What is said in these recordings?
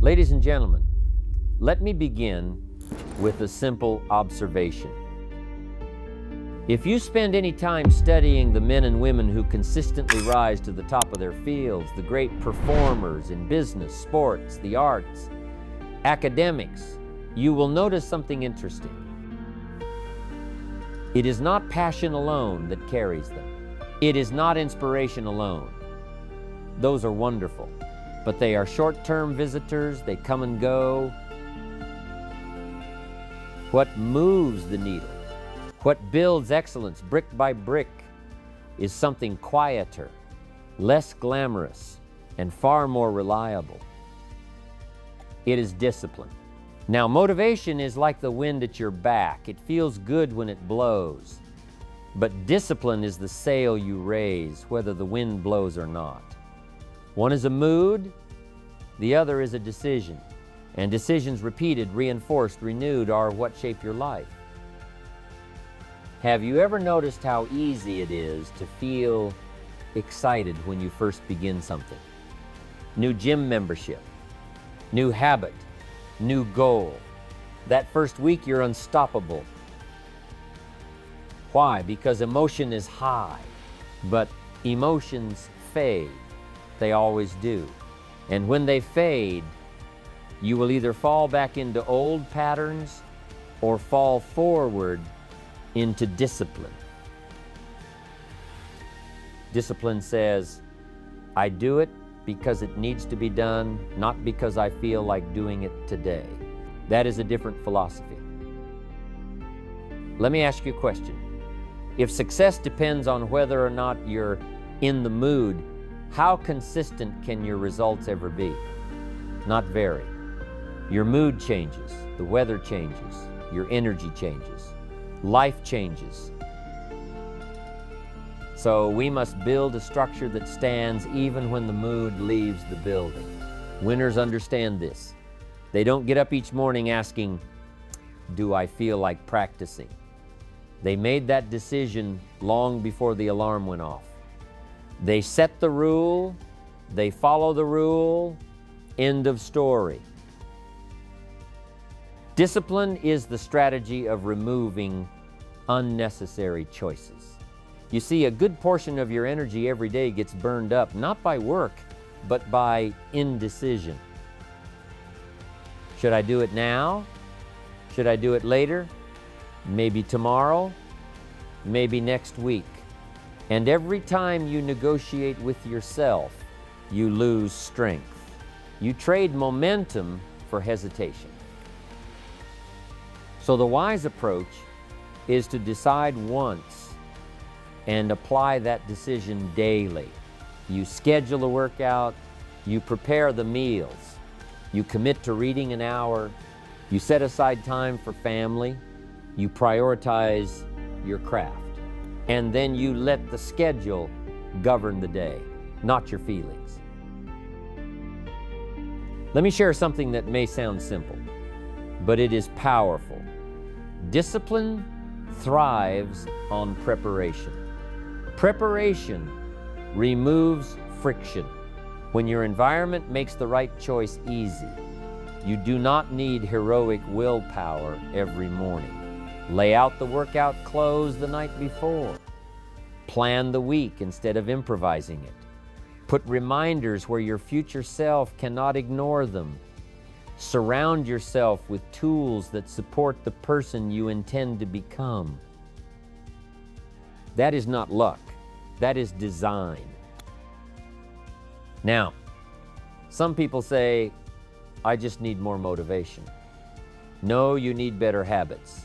Ladies and gentlemen, let me begin with a simple observation. If you spend any time studying the men and women who consistently rise to the top of their fields, the great performers in business, sports, the arts, academics, you will notice something interesting. It is not passion alone that carries them. It is not inspiration alone. Those are wonderful, but they are short-term visitors. They come and go. What moves the needle, what builds excellence brick by brick, is something quieter, less glamorous, and far more reliable. It is discipline. Now, motivation is like the wind at your back. It feels good when it blows. But discipline is the sail you raise, whether the wind blows or not. One is a mood, the other is a decision. And decisions repeated, reinforced, renewed are what shape your life. Have you ever noticed how easy it is to feel excited when you first begin something? New gym membership, new habit, new goal. That first week you're unstoppable. Why? Because emotion is high, but emotions fade. They always do. And when they fade, you will either fall back into old patterns or fall forward into discipline. Discipline says, I do it because it needs to be done, not because I feel like doing it today. That is a different philosophy. Let me ask you a question. If success depends on whether or not you're in the mood, how consistent can your results ever be? Not very. Your mood changes, the weather changes, your energy changes, life changes. So we must build a structure that stands even when the mood leaves the building. Winners understand this. They don't get up each morning asking, do I feel like practicing? They made that decision long before the alarm went off. They set the rule, they follow the rule, end of story. Discipline is the strategy of removing unnecessary choices. You see, a good portion of your energy every day gets burned up, not by work, but by indecision. Should I do it now? Should I do it later? Maybe tomorrow? Maybe next week? And every time you negotiate with yourself, you lose strength. You trade momentum for hesitation. So the wise approach is to decide once and apply that decision daily. You schedule a workout, you prepare the meals, you commit to reading an hour, you set aside time for family, you prioritize your craft, and then you let the schedule govern the day, not your feelings. Let me share something that may sound simple, but it is powerful. Discipline thrives on preparation. Preparation removes friction. When your environment makes the right choice easy, you do not need heroic willpower every morning. Lay out the workout clothes the night before. Plan the week instead of improvising it. Put reminders where your future self cannot ignore them. Surround yourself with tools that support the person you intend to become. That is not luck. That is design. Now, some people say, I just need more motivation. No, you need better habits.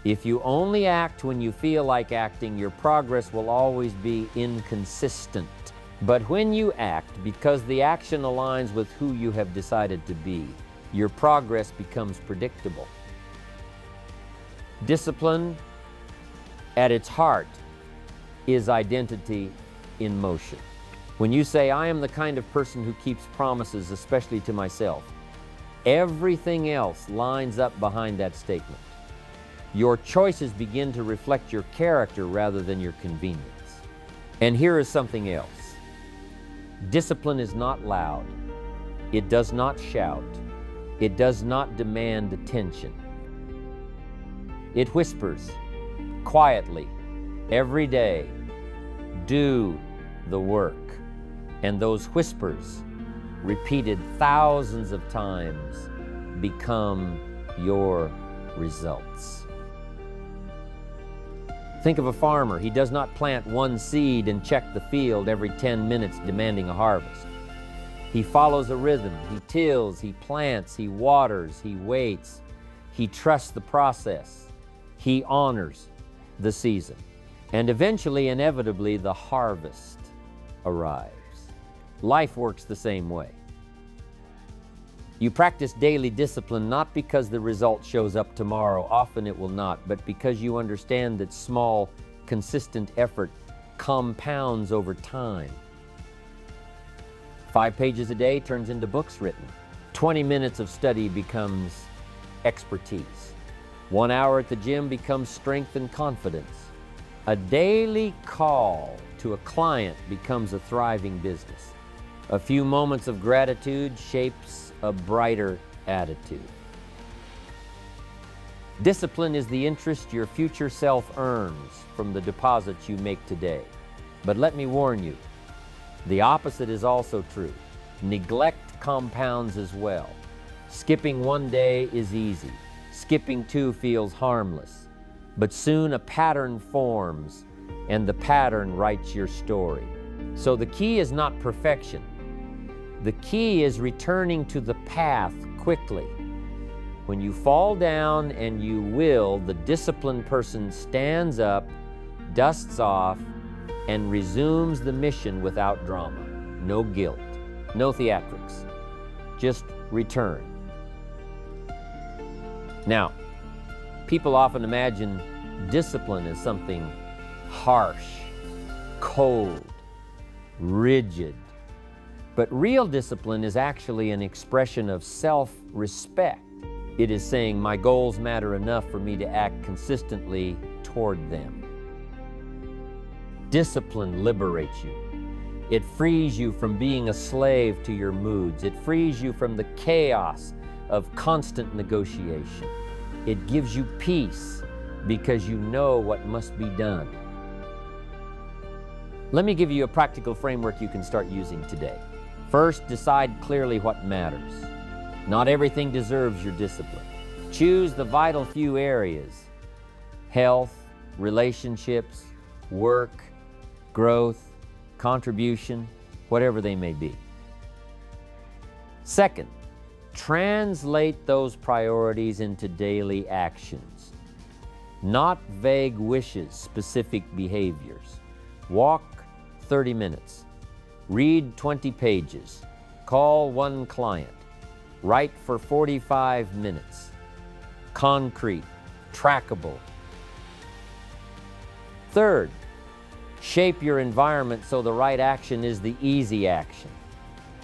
If you only act when you feel like acting, your progress will always be inconsistent. But when you act because the action aligns with who you have decided to be, your progress becomes predictable. Discipline, at its heart, is identity in motion. When you say, I am the kind of person who keeps promises, especially to myself, everything else lines up behind that statement. Your choices begin to reflect your character rather than your convenience. And here is something else. Discipline is not loud. It does not shout. It does not demand attention. It whispers quietly every day, do the work. And those whispers, repeated thousands of times, become your results. Think of a farmer. He does not plant one seed and check the field every 10 minutes demanding a harvest. He follows a rhythm. He tills, he plants, he waters, he waits. He trusts the process. He honors the season. And eventually, inevitably, the harvest arrives. Life works the same way. You practice daily discipline not because the result shows up tomorrow, often it will not, but because you understand that small, consistent effort compounds over time. 5 pages a day turns into books written. 20 minutes of study becomes expertise. 1 hour at the gym becomes strength and confidence. A daily call to a client becomes a thriving business. A few moments of gratitude shapes a brighter attitude. Discipline is the interest your future self earns from the deposits you make today. But let me warn you, the opposite is also true. Neglect compounds as well. Skipping 1 day is easy. Skipping 2 feels harmless. But soon a pattern forms, and the pattern writes your story. So the key is not perfection. The key is returning to the path quickly. When you fall down, and you will, the disciplined person stands up, dusts off, and resumes the mission without drama. No guilt, no theatrics. Just return. Now, people often imagine discipline as something harsh, cold, rigid. But real discipline is actually an expression of self-respect. It is saying, my goals matter enough for me to act consistently toward them. Discipline liberates you. It frees you from being a slave to your moods. It frees you from the chaos of constant negotiation. It gives you peace because you know what must be done. Let me give you a practical framework you can start using today. First, decide clearly what matters. Not everything deserves your discipline. Choose the vital few areas: health, relationships, work, growth, contribution, whatever they may be. Second, translate those priorities into daily actions. Not vague wishes, specific behaviors. Walk 30 minutes. Read 20 pages. Call 1 client. Write for 45 minutes. Concrete, trackable. Third, shape your environment so the right action is the easy action.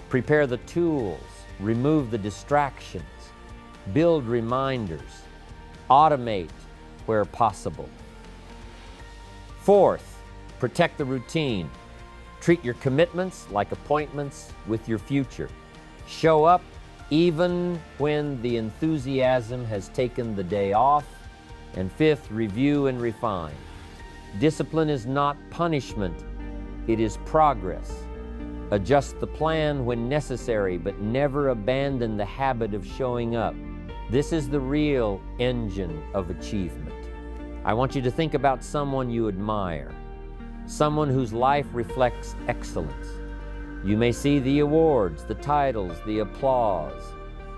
Prepare the tools. Remove the distractions. Build reminders. Automate where possible. Fourth, protect the routine. Treat your commitments like appointments with your future. Show up even when the enthusiasm has taken the day off. And fifth, review and refine. Discipline is not punishment, it is progress. Adjust the plan when necessary, but never abandon the habit of showing up. This is the real engine of achievement. I want you to think about someone you admire, someone whose life reflects excellence. You may see the awards, the titles, the applause,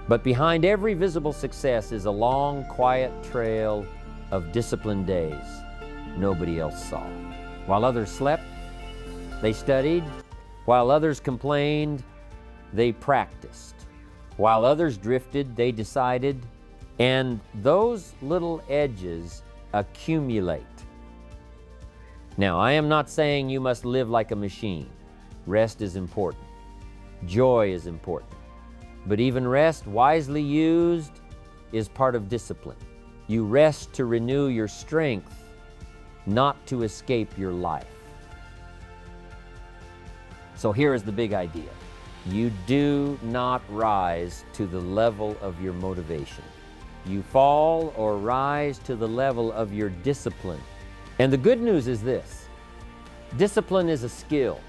but behind every visible success is a long, quiet trail of disciplined days nobody else saw. While others slept, they studied. While others complained, they practiced. While others drifted, they decided. And those little edges accumulate. Now, I am not saying you must live like a machine. Rest is important. Joy is important. But even rest, wisely used, is part of discipline. You rest to renew your strength, not to escape your life. So here is the big idea. You do not rise to the level of your motivation. You fall or rise to the level of your discipline. And the good news is this: discipline is a skill.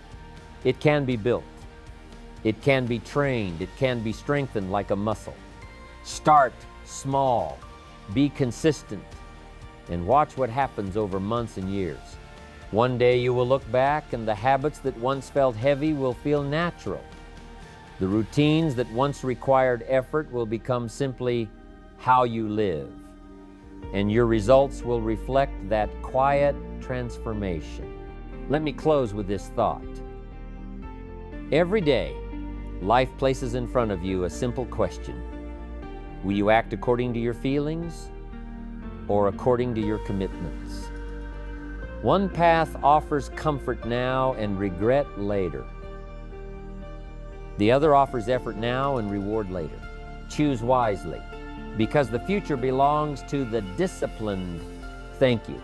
It can be built. It can be trained. It can be strengthened like a muscle. Start small. Be consistent. And watch what happens over months and years. One day you will look back and the habits that once felt heavy will feel natural. The routines that once required effort will become simply how you live. And your results will reflect that quiet transformation. Let me close with this thought. Every day, life places in front of you a simple question. Will you act according to your feelings or according to your commitments? One path offers comfort now and regret later. The other offers effort now and reward later. Choose wisely, because the future belongs to the disciplined. Thank you.